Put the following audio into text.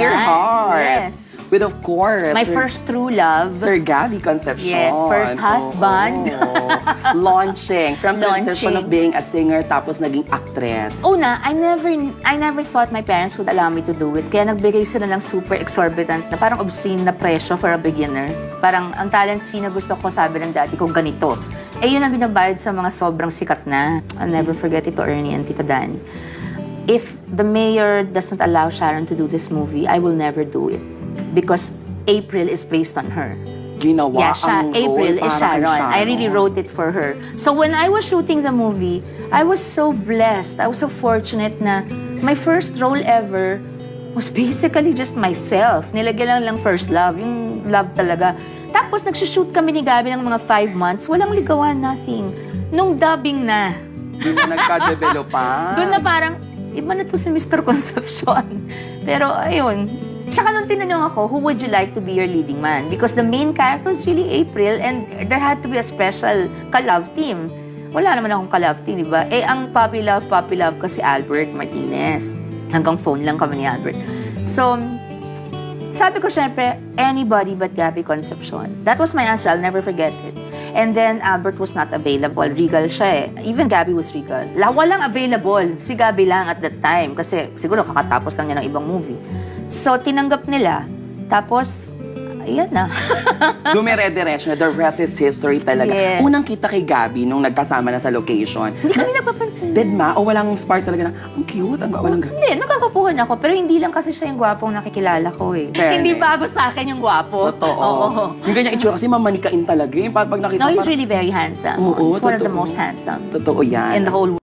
Dear Heart. Yes. With, of course, My first true love. Sir Gabby Concepcion. Yes, first husband. Launching. From transition of being a singer, tapos naging actress. Una, I never thought my parents would allow me to do it. Kaya nagbigay sila ng super exorbitant na parang obscene na presyo for a beginner. Parang ang talent fee na gusto ko, sabi ng daddy ko, ganito. Eh yun ang binabayad sa mga sobrang sikat na. I'll never forget Tito Ernie and Tito Danny. If the mayor doesn't allow Sharon to do this movie, I will never do it. Because April is based on her. Ginawa ang April role is para kay Sharon. I really wrote it for her. So when I was shooting the movie, I was so blessed. I was so fortunate na my first role ever was basically just myself. Nilagyan lang first love, yung love talaga. Tapos nagsushoot kami ni Gabby ng mga 5 months, walang ligawan, nothing. Nung dubbing na. Doon na nagka-develop pa. Doon na parang, iba na to si Mr. Concepcion. Pero ayun, tsaka nung tinanong ako, who would you like to be your leading man? Because the main character was really April and there had to be a special ka-love team. Wala naman akong ka-love team, di ba? Eh, ang puppy love kasi Albert Martinez. Hanggang phone lang kami ni Albert. So, sabi ko syempre, anybody but Gabby Concepcion. That was my answer. I'll never forget it. And then, Albert was not available. Regal siya eh. Even Gabby was regal. Walang available. Si Gabby lang at that time. Kasi siguro kakatapos lang niya ng ibang movie. So, tinanggap nila. Tapos, ayan na. Dumire-diretso na. The rest is history talaga. Yes. Unang kita kay Gabby nung nagkasama na sa location. Hindi kami nagpapansin. Dead ma? O walang spark talaga na, ang cute, ang walang Hindi, nagkakapuhan ako. Pero hindi lang kasi siya yung gwapong nakikilala ko eh. Fairness. Hindi bago sa akin yung gwapo. Totoo. Oo. Yung ganyan itsura kasi mamanikain talaga eh. Pag nakita No, he's really very handsome. Oo, he's one of the totoo. most handsome Totoo yan. in the whole world.